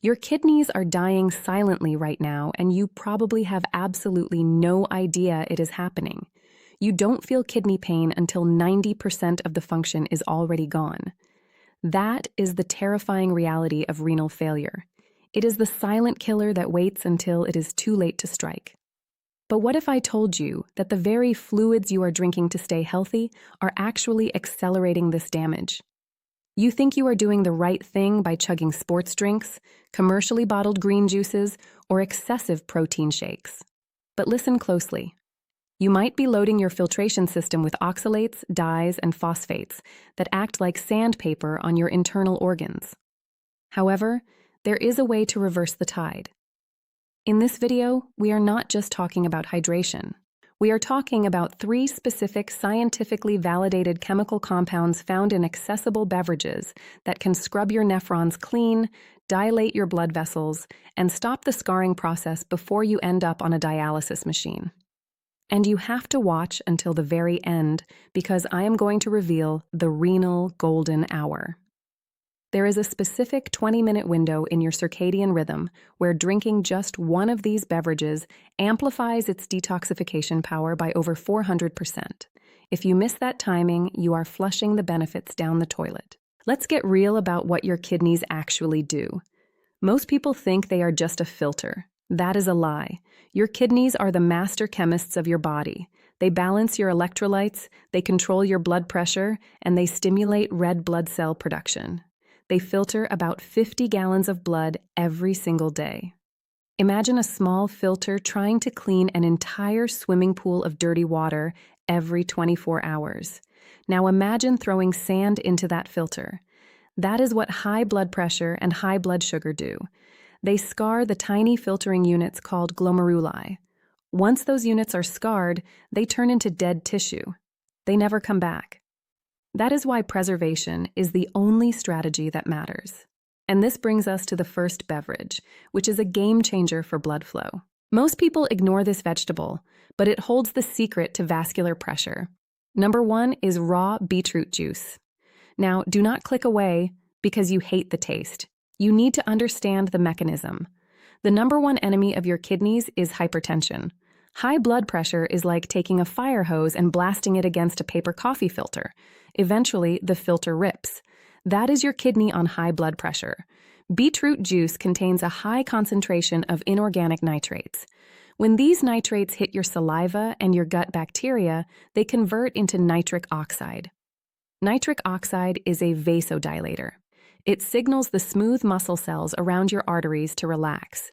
Your kidneys are dying silently right now, and you probably have absolutely no idea it is happening. You don't feel kidney pain until 90% of the function is already gone. That is the terrifying reality of renal failure. It is the silent killer that waits until it is too late to strike. But what if I told you that the very fluids you are drinking to stay healthy are actually accelerating this damage? You think you are doing the right thing by chugging sports drinks, commercially bottled green juices, or excessive protein shakes. But listen closely. You might be loading your filtration system with oxalates, dyes, and phosphates that act like sandpaper on your internal organs. However, there is a way to reverse the tide. In this video, we are not just talking about hydration. We are talking about 3 specific scientifically validated chemical compounds found in accessible beverages that can scrub your nephrons clean, dilate your blood vessels, and stop the scarring process before you end up on a dialysis machine. And you have to watch until the very end because I am going to reveal the renal golden hour. There is a specific 20-minute window in your circadian rhythm where drinking just one of these beverages amplifies its detoxification power by over 400%. If you miss that timing, you are flushing the benefits down the toilet. Let's get real about what your kidneys actually do. Most people think they are just a filter. That is a lie. Your kidneys are the master chemists of your body. They balance your electrolytes, they control your blood pressure, and they stimulate red blood cell production. They filter about 50 gallons of blood every single day. Imagine a small filter trying to clean an entire swimming pool of dirty water every 24 hours. Now imagine throwing sand into that filter. That is what high blood pressure and high blood sugar do. They scar the tiny filtering units called glomeruli. Once those units are scarred, they turn into dead tissue. They never come back. That is why preservation is the only strategy that matters. And this brings us to the first beverage, which is a game changer for blood flow. Most people ignore this vegetable, but it holds the secret to vascular pressure. Number 1 is raw beetroot juice. Now, do not click away because you hate the taste. You need to understand the mechanism. The number 1 enemy of your kidneys is hypertension. High blood pressure is like taking a fire hose and blasting it against a paper coffee filter. Eventually, the filter rips. That is your kidney on high blood pressure. Beetroot juice contains a high concentration of inorganic nitrates. When these nitrates hit your saliva and your gut bacteria, they convert into nitric oxide. Nitric oxide is a vasodilator. It signals the smooth muscle cells around your arteries to relax.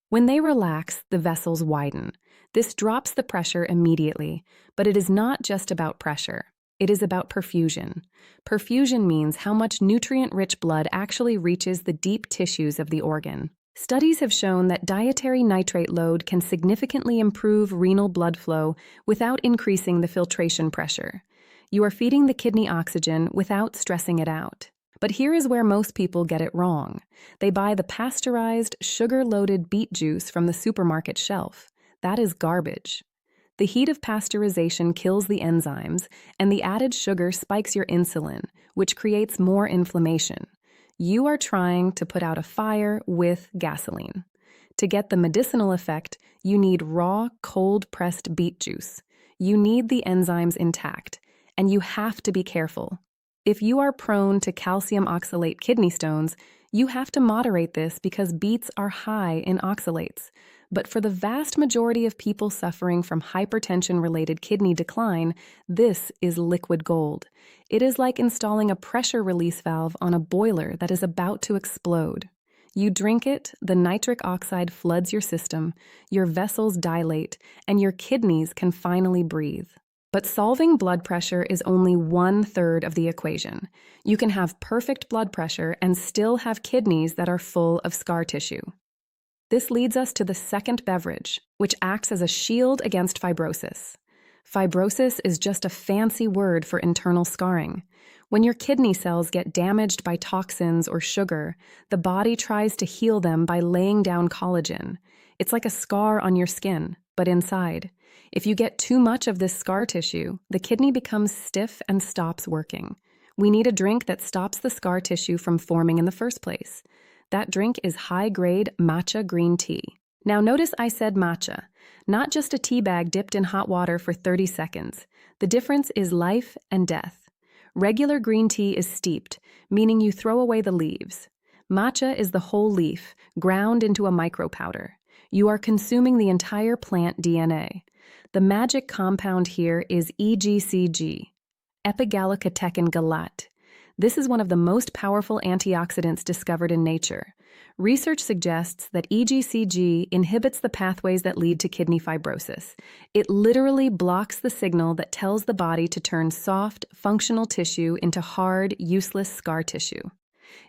When they relax, the vessels widen. This drops the pressure immediately, but it is not just about pressure. It is about perfusion. Perfusion means how much nutrient-rich blood actually reaches the deep tissues of the organ. Studies have shown that dietary nitrate load can significantly improve renal blood flow without increasing the filtration pressure. You are feeding the kidney oxygen without stressing it out. But here is where most people get it wrong. They buy the pasteurized, sugar-loaded beet juice from the supermarket shelf. That is garbage. The heat of pasteurization kills the enzymes, and the added sugar spikes your insulin, which creates more inflammation. You are trying to put out a fire with gasoline. To get the medicinal effect, you need raw, cold-pressed beet juice. You need the enzymes intact, and you have to be careful. If you are prone to calcium oxalate kidney stones, you have to moderate this because beets are high in oxalates. But for the vast majority of people suffering from hypertension-related kidney decline, this is liquid gold. It is like installing a pressure release valve on a boiler that is about to explode. You drink it, the nitric oxide floods your system, your vessels dilate, and your kidneys can finally breathe. But solving blood pressure is only 1/3 of the equation. You can have perfect blood pressure and still have kidneys that are full of scar tissue. This leads us to the second beverage, which acts as a shield against fibrosis. Fibrosis is just a fancy word for internal scarring. When your kidney cells get damaged by toxins or sugar, the body tries to heal them by laying down collagen. It's like a scar on your skin, but inside. If you get too much of this scar tissue, the kidney becomes stiff and stops working. We need a drink that stops the scar tissue from forming in the first place. That drink is high-grade matcha green tea. Now notice I said matcha, not just a tea bag dipped in hot water for 30 seconds. The difference is life and death. Regular green tea is steeped, meaning you throw away the leaves. Matcha is the whole leaf, ground into a micropowder. You are consuming the entire plant DNA. The magic compound here is EGCG, epigallocatechin galat. This is one of the most powerful antioxidants discovered in nature. Research suggests that EGCG inhibits the pathways that lead to kidney fibrosis. It literally blocks the signal that tells the body to turn soft, functional tissue into hard, useless scar tissue.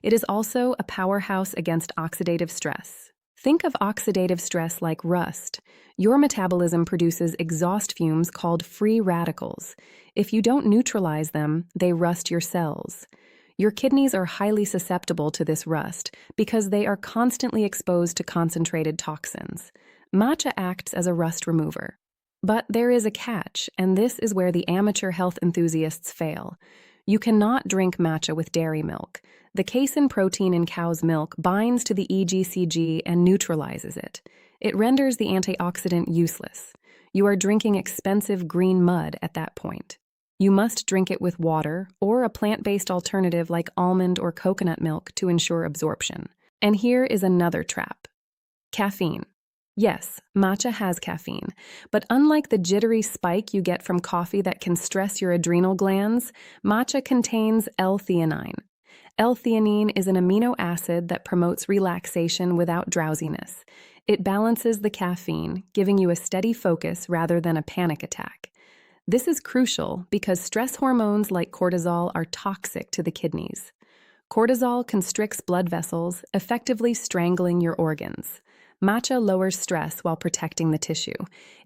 It is also a powerhouse against oxidative stress. Think of oxidative stress like rust. Your metabolism produces exhaust fumes called free radicals. If you don't neutralize them, they rust your cells. Your kidneys are highly susceptible to this rust because they are constantly exposed to concentrated toxins. Matcha acts as a rust remover. But there is a catch, and this is where the amateur health enthusiasts fail. You cannot drink matcha with dairy milk. The casein protein in cow's milk binds to the EGCG and neutralizes it. It renders the antioxidant useless. You are drinking expensive green mud at that point. You must drink it with water or a plant-based alternative like almond or coconut milk to ensure absorption. And here is another trap. Caffeine. Yes, matcha has caffeine, but unlike the jittery spike you get from coffee that can stress your adrenal glands, matcha contains L-theanine. L-theanine is an amino acid that promotes relaxation without drowsiness. It balances the caffeine, giving you a steady focus rather than a panic attack. This is crucial because stress hormones like cortisol are toxic to the kidneys. Cortisol constricts blood vessels, effectively strangling your organs. Matcha lowers stress while protecting the tissue.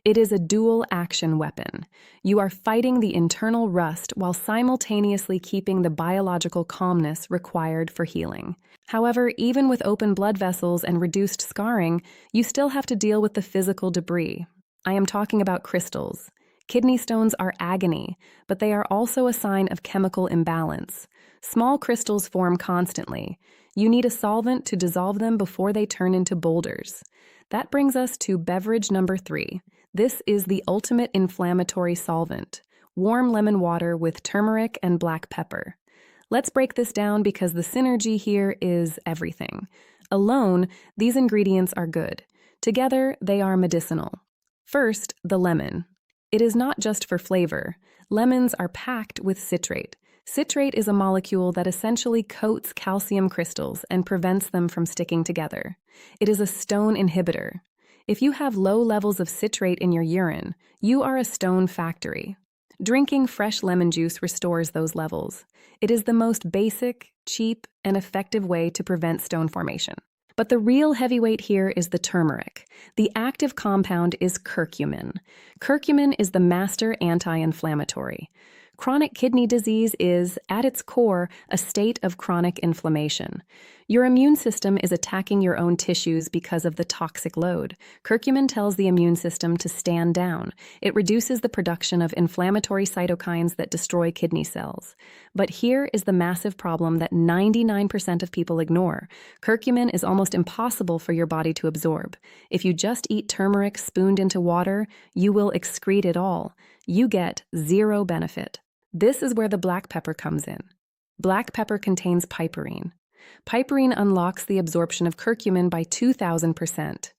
It is a dual-action weapon. You are fighting the internal rust while simultaneously keeping the biological calmness required for healing. However, even with open blood vessels and reduced scarring, you still have to deal with the physical debris. I am talking about crystals. Kidney stones are agony, but they are also a sign of chemical imbalance. Small crystals form constantly. You need a solvent to dissolve them before they turn into boulders. That brings us to beverage number 3. This is the ultimate inflammatory solvent: warm lemon water with turmeric and black pepper. Let's break this down because the synergy here is everything. Alone, these ingredients are good. Together, they are medicinal. First, the lemon. It is not just for flavor. Lemons are packed with citrate. Citrate is a molecule that essentially coats calcium crystals and prevents them from sticking together. It is a stone inhibitor. If you have low levels of citrate in your urine, you are a stone factory. Drinking fresh lemon juice restores those levels. It is the most basic, cheap, and effective way to prevent stone formation. But the real heavyweight here is the turmeric. The active compound is curcumin. Curcumin is the master anti-inflammatory. Chronic kidney disease is, at its core, a state of chronic inflammation. Your immune system is attacking your own tissues because of the toxic load. Curcumin tells the immune system to stand down. It reduces the production of inflammatory cytokines that destroy kidney cells. But here is the massive problem that 99% of people ignore. Curcumin is almost impossible for your body to absorb. If you just eat turmeric spooned into water, you will excrete it all. You get zero benefit. This is where the black pepper comes in. Black pepper contains piperine. Piperine unlocks the absorption of curcumin by 2,000%.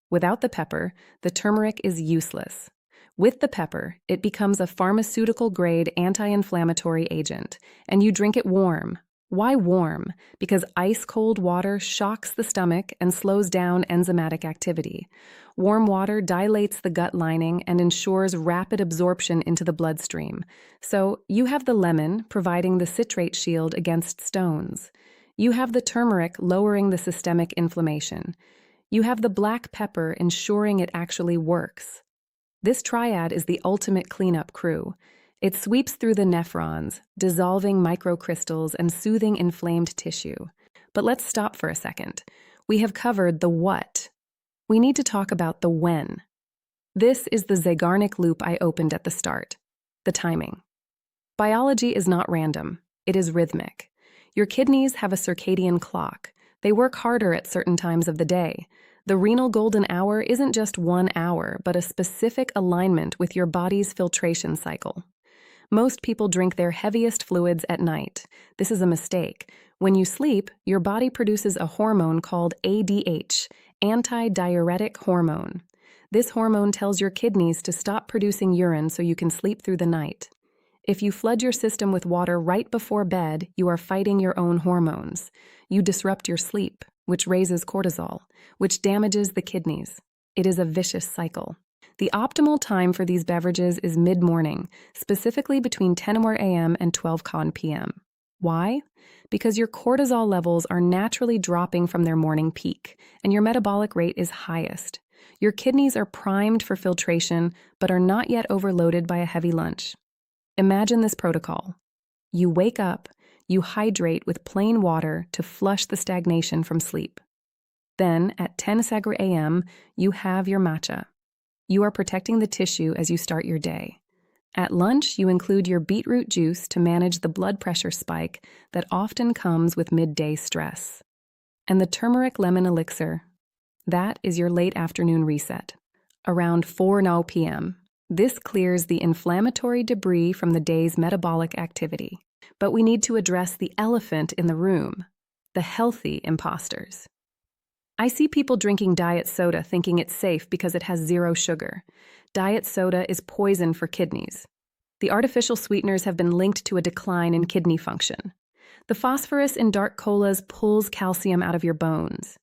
Without the pepper, the turmeric is useless. With the pepper, it becomes a pharmaceutical-grade anti-inflammatory agent, and you drink it warm. Why warm? Because ice-cold water shocks the stomach and slows down enzymatic activity. Warm water dilates the gut lining and ensures rapid absorption into the bloodstream. So you have the lemon providing the citrate shield against stones. You have the turmeric lowering the systemic inflammation. You have the black pepper ensuring it actually works. This triad is the ultimate cleanup crew. It sweeps through the nephrons, dissolving microcrystals and soothing inflamed tissue. But let's stop for a second. We have covered the what. We need to talk about the when. This is the Zeigarnik loop I opened at the start. The timing. Biology is not random. It is rhythmic. Your kidneys have a circadian clock. They work harder at certain times of the day. The renal golden hour isn't just 1 hour, but a specific alignment with your body's filtration cycle. Most people drink their heaviest fluids at night. This is a mistake. When you sleep, your body produces a hormone called ADH, antidiuretic hormone. This hormone tells your kidneys to stop producing urine so you can sleep through the night. If you flood your system with water right before bed, you are fighting your own hormones. You disrupt your sleep, which raises cortisol, which damages the kidneys. It is a vicious cycle. The optimal time for these beverages is mid-morning, specifically between 10 a.m. and 12 p.m. Why? Because your cortisol levels are naturally dropping from their morning peak, and your metabolic rate is highest. Your kidneys are primed for filtration, but are not yet overloaded by a heavy lunch. Imagine this protocol. You wake up, you hydrate with plain water to flush the stagnation from sleep. Then, at 10 a.m., you have your matcha. You are protecting the tissue as you start your day. At lunch, you include your beetroot juice to manage the blood pressure spike that often comes with midday stress. And the turmeric lemon elixir, that is your late afternoon reset. Around 4 p.m., this clears the inflammatory debris from the day's metabolic activity. But we need to address the elephant in the room, the healthy imposters. I see people drinking diet soda thinking it's safe because it has 0 sugar. Diet soda is poison for kidneys. The artificial sweeteners have been linked to a decline in kidney function. The phosphorus in dark colas pulls calcium out of your bones.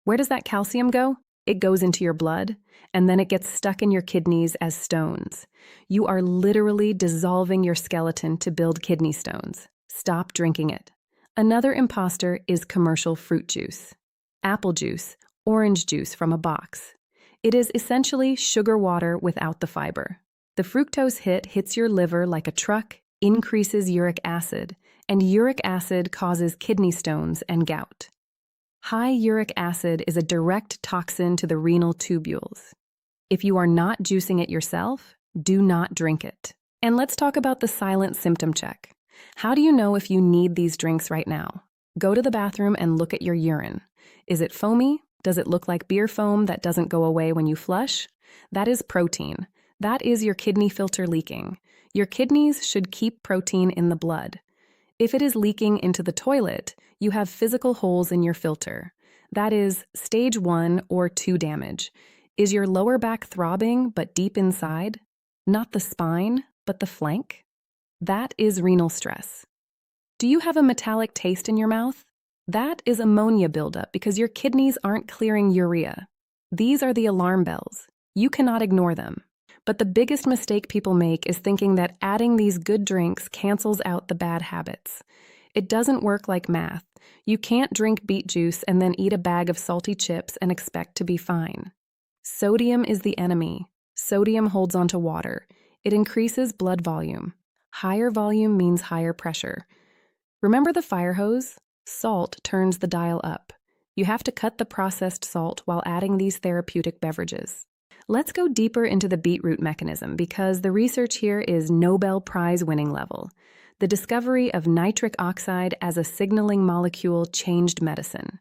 Where does that calcium go? It goes into your blood, and then it gets stuck in your kidneys as stones. You are literally dissolving your skeleton to build kidney stones. Stop drinking it. Another imposter is commercial fruit juice. Apple juice, orange juice from a box. It is essentially sugar water without the fiber. The fructose hits your liver like a truck, increases uric acid, and uric acid causes kidney stones and gout. High uric acid is a direct toxin to the renal tubules. If you are not juicing it yourself, do not drink it. And let's talk about the silent symptom check. How do you know if you need these drinks right now? Go to the bathroom and look at your urine. Is it foamy? Does it look like beer foam that doesn't go away when you flush? That is protein. That is your kidney filter leaking. Your kidneys should keep protein in the blood. If it is leaking into the toilet, you have physical holes in your filter. That is stage 1 or 2 damage. Is your lower back throbbing but deep inside? Not the spine, but the flank? That is renal stress. Do you have a metallic taste in your mouth? That is ammonia buildup because your kidneys aren't clearing urea. These are the alarm bells. You cannot ignore them. But the biggest mistake people make is thinking that adding these good drinks cancels out the bad habits. It doesn't work like math. You can't drink beet juice and then eat a bag of salty chips and expect to be fine. Sodium is the enemy. Sodium holds onto water. It increases blood volume. Higher volume means higher pressure. Remember the fire hose? Salt turns the dial up. You have to cut the processed salt while adding these therapeutic beverages. Let's go deeper into the beetroot mechanism because the research here is Nobel Prize winning level. The discovery of nitric oxide as a signaling molecule changed medicine.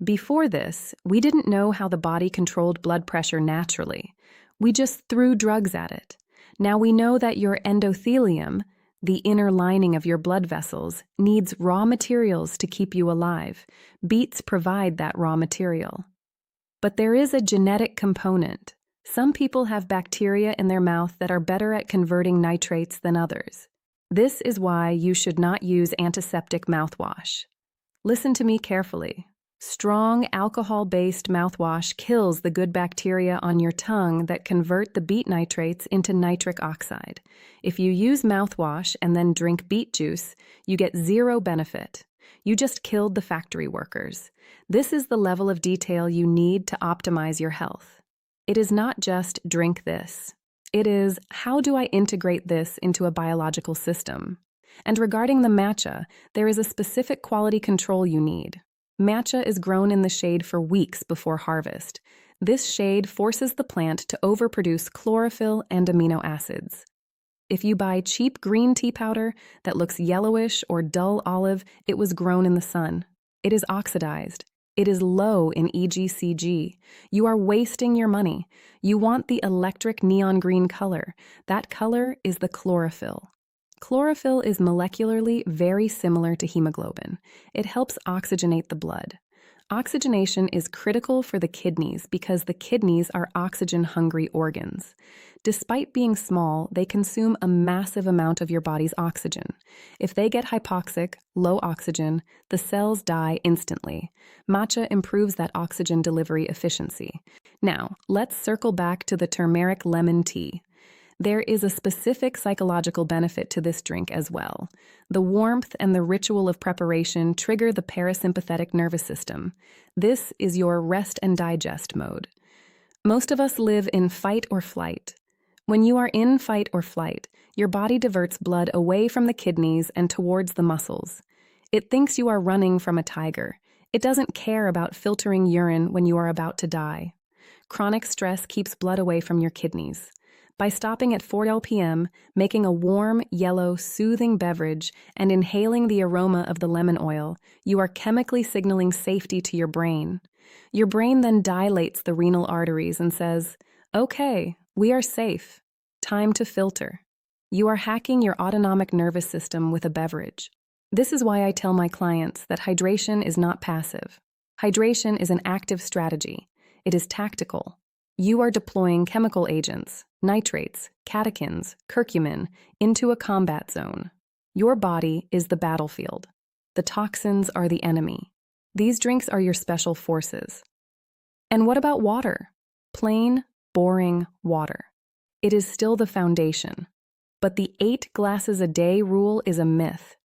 Before this, we didn't know how the body controlled blood pressure naturally. We just threw drugs at it. Now we know that your endothelium, the inner lining of your blood vessels, needs raw materials to keep you alive. Beets provide that raw material. But there is a genetic component. Some people have bacteria in their mouth that are better at converting nitrates than others. This is why you should not use antiseptic mouthwash. Listen to me carefully. Strong alcohol-based mouthwash kills the good bacteria on your tongue that convert the beet nitrates into nitric oxide. If you use mouthwash and then drink beet juice, you get 0 benefit. You just killed the factory workers. This is the level of detail you need to optimize your health. It is not just drink this. It is, how do I integrate this into a biological system? And regarding the matcha, there is a specific quality control you need. Matcha is grown in the shade for weeks before harvest. This shade forces the plant to overproduce chlorophyll and amino acids. If you buy cheap green tea powder that looks yellowish or dull olive, it was grown in the sun. It is oxidized. It is low in EGCG. You are wasting your money. You want the electric neon green color. That color is the chlorophyll. Chlorophyll is molecularly very similar to hemoglobin. It helps oxygenate the blood. Oxygenation is critical for the kidneys because the kidneys are oxygen-hungry organs. Despite being small, they consume a massive amount of your body's oxygen. If they get hypoxic, low oxygen, the cells die instantly. Matcha improves that oxygen delivery efficiency. Now, let's circle back to the turmeric lemon tea. There is a specific psychological benefit to this drink as well. The warmth and the ritual of preparation trigger the parasympathetic nervous system. This is your rest and digest mode. Most of us live in fight or flight. When you are in fight or flight, your body diverts blood away from the kidneys and towards the muscles. It thinks you are running from a tiger. It doesn't care about filtering urine when you are about to die. Chronic stress keeps blood away from your kidneys. By stopping at 4 p.m., making a warm, yellow, soothing beverage, and inhaling the aroma of the lemon oil, you are chemically signaling safety to your brain. Your brain then dilates the renal arteries and says, "Okay, we are safe. Time to filter." You are hacking your autonomic nervous system with a beverage. This is why I tell my clients that hydration is not passive. Hydration is an active strategy. It is tactical. You are deploying chemical agents, nitrates, catechins, curcumin, into a combat zone. Your body is the battlefield. The toxins are the enemy. These drinks are your special forces. And what about water? Plain, boring water. It is still the foundation. But the 8 glasses a day rule is a myth.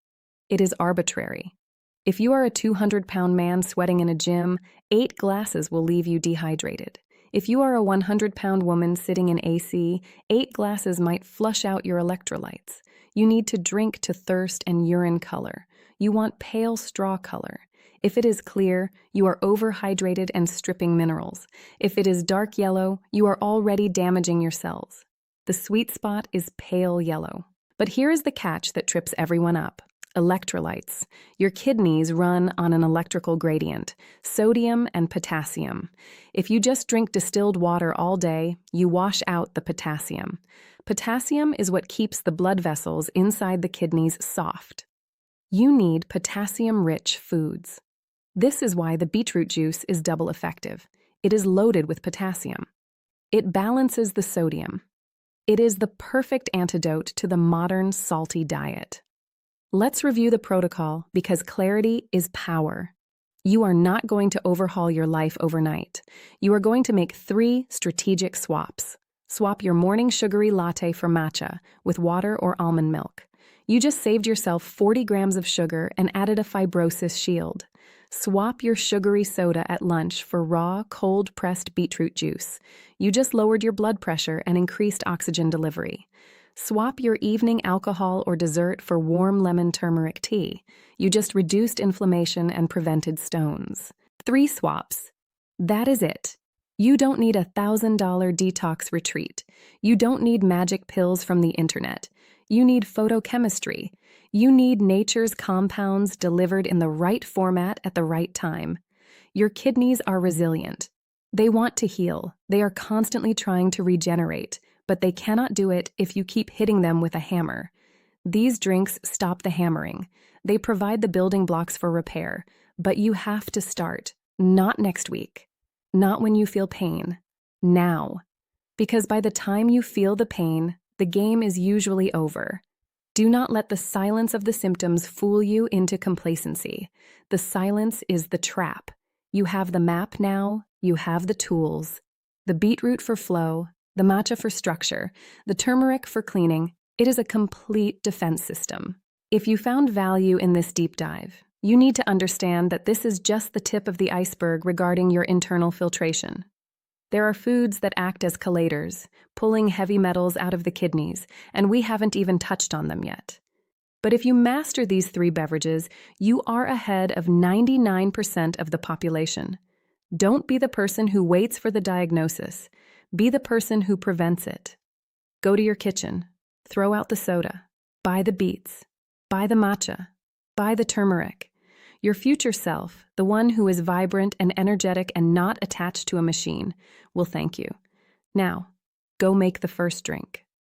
It is arbitrary. If you are a 200-pound man sweating in a gym, 8 glasses will leave you dehydrated. If you are a 100-pound woman sitting in AC, 8 glasses might flush out your electrolytes. You need to drink to thirst and urine color. You want pale straw color. If it is clear, you are overhydrated and stripping minerals. If it is dark yellow, you are already damaging your cells. The sweet spot is pale yellow. But here is the catch that trips everyone up. Electrolytes. Your kidneys run on an electrical gradient, sodium and potassium. If you just drink distilled water all day, you wash out the potassium. Potassium is what keeps the blood vessels inside the kidneys soft. You need potassium-rich foods. This is why the beetroot juice is double effective. It is loaded with potassium. It balances the sodium. It is the perfect antidote to the modern salty diet. Let's review the protocol because clarity is power. You are not going to overhaul your life overnight. You are going to make 3 strategic swaps. Swap your morning sugary latte for matcha with water or almond milk. You just saved yourself 40 grams of sugar and added a fibrosis shield. Swap your sugary soda at lunch for raw, cold-pressed beetroot juice. You just lowered your blood pressure and increased oxygen delivery. Swap your evening alcohol or dessert for warm lemon turmeric tea. You just reduced inflammation and prevented stones. 3 swaps. That is it. You don't need a $1,000 detox retreat. You don't need magic pills from the internet. You need photochemistry. You need nature's compounds delivered in the right format at the right time. Your kidneys are resilient. They want to heal. They are constantly trying to regenerate, but they cannot do it if you keep hitting them with a hammer. These drinks stop the hammering. They provide the building blocks for repair, but you have to start, not next week, not when you feel pain, now. Because by the time you feel the pain, the game is usually over. Do not let the silence of the symptoms fool you into complacency. The silence is the trap. You have the map now, you have the tools. The beetroot for flow, the matcha for structure, the turmeric for cleaning. It is a complete defense system. If you found value in this deep dive, you need to understand that this is just the tip of the iceberg regarding your internal filtration. There are foods that act as chelators, pulling heavy metals out of the kidneys, and we haven't even touched on them yet. But if you master these 3 beverages, you are ahead of 99% of the population. Don't be the person who waits for the diagnosis. Be the person who prevents it. Go to your kitchen, throw out the soda, buy the beets, buy the matcha, buy the turmeric. Your future self, the one who is vibrant and energetic and not attached to a machine, will thank you. Now, go make the first drink.